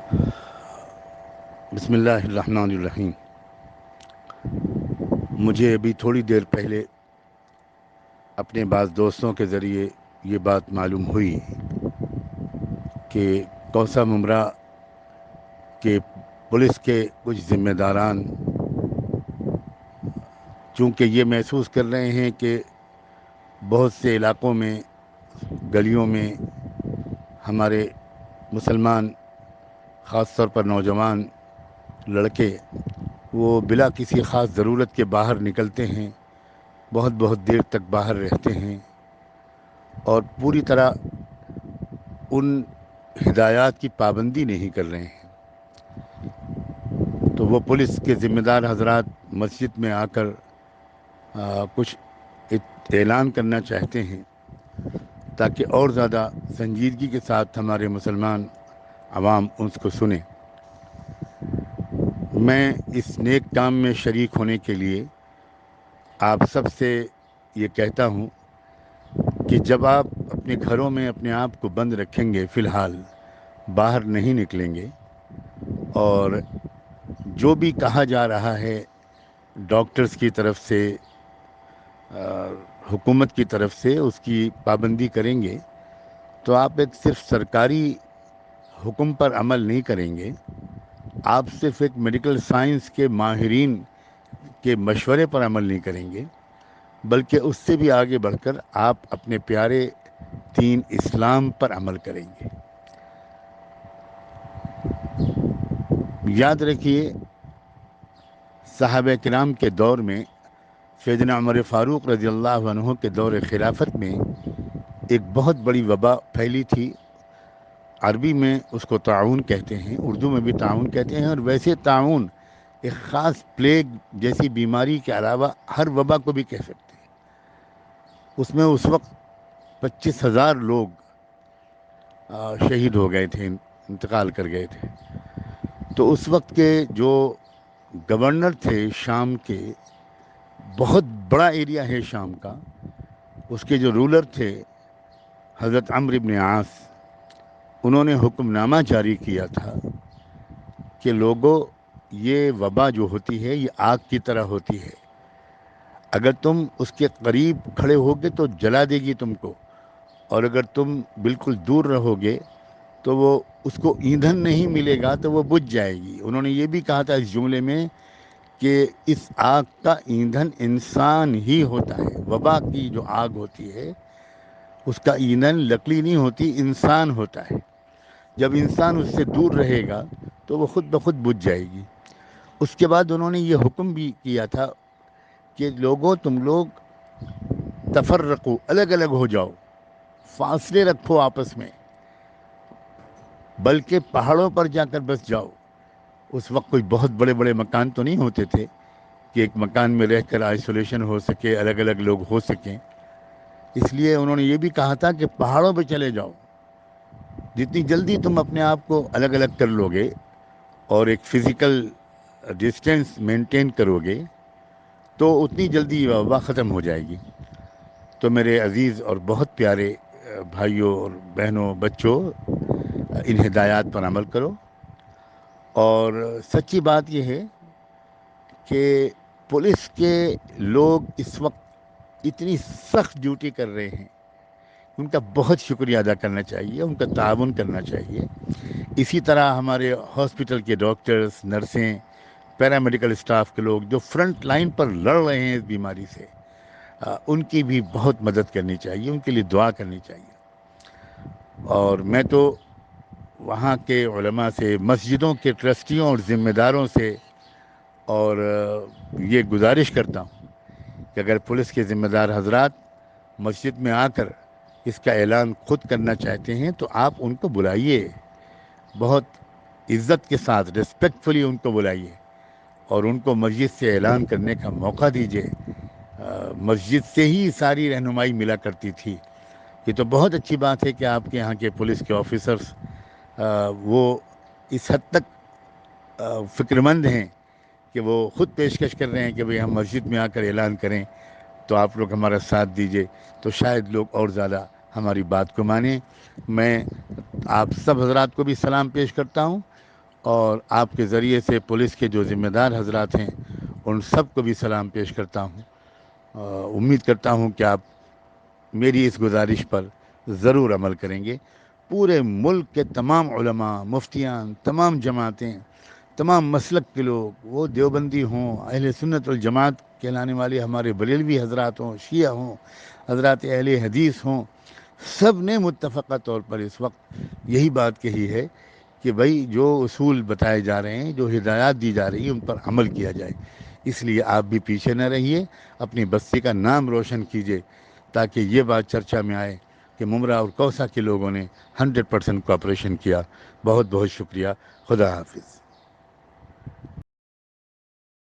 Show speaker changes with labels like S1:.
S1: بسم اللہ الرحمن الرحیم۔ مجھے ابھی تھوڑی دیر پہلے اپنے بعض دوستوں کے ذریعے یہ بات معلوم ہوئی کہ کوسہ ممرہ کے پولیس کے کچھ ذمہ داران چونکہ یہ محسوس کر رہے ہیں کہ بہت سے علاقوں میں، گلیوں میں ہمارے مسلمان، خاص طور پر نوجوان لڑکے، وہ بلا کسی خاص ضرورت کے باہر نکلتے ہیں، بہت بہت دیر تک باہر رہتے ہیں اور پوری طرح ان ہدایات کی پابندی نہیں کر رہے ہیں، تو وہ پولیس کے ذمہ دار حضرات مسجد میں آ کر کچھ اعلان کرنا چاہتے ہیں تاکہ اور زیادہ سنجیدگی کے ساتھ ہمارے مسلمان عوام اس کو سنیں۔ میں اس نیک کام میں شریک ہونے کے لیے آپ سب سے یہ کہتا ہوں کہ جب آپ اپنے گھروں میں اپنے آپ کو بند رکھیں گے، فی الحال باہر نہیں نکلیں گے، اور جو بھی کہا جا رہا ہے ڈاکٹرز کی طرف سے، حکومت کی طرف سے، اس کی پابندی کریں گے، تو آپ ایک صرف سرکاری حکم پر عمل نہیں کریں گے، آپ صرف ایک میڈیکل سائنس کے ماہرین کے مشورے پر عمل نہیں کریں گے، بلکہ اس سے بھی آگے بڑھ کر آپ اپنے پیارے دین اسلام پر عمل کریں گے۔ یاد رکھیے، صحابہ کرام کے دور میں، سیدنا عمر فاروق رضی اللہ عنہ کے دور خلافت میں ایک بہت بڑی وبا پھیلی تھی۔ عربی میں اس کو طاعون کہتے ہیں، اردو میں بھی طاعون کہتے ہیں، اور ویسے طاعون ایک خاص پلیگ جیسی بیماری کے علاوہ ہر وبا کو بھی کہہ سکتے ہیں۔ اس میں اس وقت 25,000 لوگ شہید ہو گئے تھے، انتقال کر گئے تھے۔ تو اس وقت کے جو گورنر تھے شام کے، بہت بڑا ایریا ہے شام کا، اس کے جو رولر تھے حضرت عمرو بن عاص، انہوں نے حکم نامہ جاری کیا تھا کہ لوگوں، یہ وبا جو ہوتی ہے یہ آگ کی طرح ہوتی ہے، اگر تم اس کے قریب کھڑے ہوگے تو جلا دے گی تم کو، اور اگر تم بالکل دور رہو گے تو وہ اس کو ایندھن نہیں ملے گا تو وہ بجھ جائے گی۔ انہوں نے یہ بھی کہا تھا اس جملے میں کہ اس آگ کا ایندھن انسان ہی ہوتا ہے۔ وبا کی جو آگ ہوتی ہے اس کا ایندھن لکڑی نہیں ہوتی، انسان ہوتا ہے۔ جب انسان اس سے دور رہے گا تو وہ خود بخود بجھ جائے گی۔ اس کے بعد انہوں نے یہ حکم بھی کیا تھا کہ لوگوں، تم لوگ تفرقو، الگ الگ ہو جاؤ، فاصلے رکھو آپس میں، بلکہ پہاڑوں پر جا کر بس جاؤ۔ اس وقت کوئی بہت بڑے بڑے مکان تو نہیں ہوتے تھے کہ ایک مکان میں رہ کر آئسولیشن ہو سکے، الگ الگ لوگ ہو سکیں، اس لیے انہوں نے یہ بھی کہا تھا کہ پہاڑوں پہ چلے جاؤ۔ جتنی جلدی تم اپنے آپ کو الگ الگ کر لو گے اور ایک فزیکل ڈسٹینس مینٹین کرو گے تو اتنی جلدی یہ وبا ختم ہو جائے گی۔ تو میرے عزیز اور بہت پیارے بھائیوں اور بہنوں، بچوں، ان ہدایات پر عمل کرو۔ اور سچی بات یہ ہے کہ پولیس کے لوگ اس وقت اتنی سخت ڈیوٹی کر رہے ہیں، ان کا بہت شکریہ ادا کرنا چاہیے، ان کا تعاون کرنا چاہیے۔ اسی طرح ہمارے ہاسپٹل کے ڈاکٹرز، نرسیں، پیرامیڈیکل اسٹاف کے لوگ جو فرنٹ لائن پر لڑ رہے ہیں اس بیماری سے، ان کی بھی بہت مدد کرنی چاہیے، ان کے لیے دعا کرنی چاہیے۔ اور میں تو وہاں کے علماء سے، مسجدوں کے ٹرسٹیوں اور ذمہ داروں سے اور یہ گزارش کرتا ہوں کہ اگر پولیس کے ذمہ دار حضرات مسجد میں آ کر اس کا اعلان خود کرنا چاہتے ہیں تو آپ ان کو بلائیے، بہت عزت کے ساتھ، ریسپیکٹفلی ان کو بلائیے اور ان کو مسجد سے اعلان کرنے کا موقع دیجیے۔ مسجد سے ہی ساری رہنمائی ملا کرتی تھی۔ یہ تو بہت اچھی بات ہے کہ آپ کے یہاں کے پولیس کے آفیسرز وہ اس حد تک فکر مند ہیں کہ وہ خود پیشکش کر رہے ہیں کہ بھئی ہم مسجد میں آ کر اعلان کریں تو آپ لوگ ہمارا ساتھ دیجیے، تو شاید لوگ اور زیادہ ہماری بات کو مانیں۔ میں آپ سب حضرات کو بھی سلام پیش کرتا ہوں اور آپ کے ذریعے سے پولیس کے جو ذمہ دار حضرات ہیں ان سب کو بھی سلام پیش کرتا ہوں۔ امید کرتا ہوں کہ آپ میری اس گزارش پر ضرور عمل کریں گے۔ پورے ملک کے تمام علماء، مفتیان، تمام جماعتیں، تمام مسلک کے لوگ، وہ دیوبندی ہوں، اہل سنت والجماعت کہلانے والے ہمارے بریلوی حضرات ہوں، شیعہ ہوں، حضرات اہل حدیث ہوں، سب نے متفقہ طور پر اس وقت یہی بات کہی ہے کہ بھائی جو اصول بتائے جا رہے ہیں، جو ہدایات دی جا رہی ہیں، ان پر عمل کیا جائے۔ اس لیے آپ بھی پیچھے نہ رہیے، اپنی بستی کا نام روشن کیجیے تاکہ یہ بات چرچا میں آئے کہ ممرہ اور کوسہ کے لوگوں نے 100% کوآپریشن کیا۔ بہت بہت شکریہ۔ خدا حافظ۔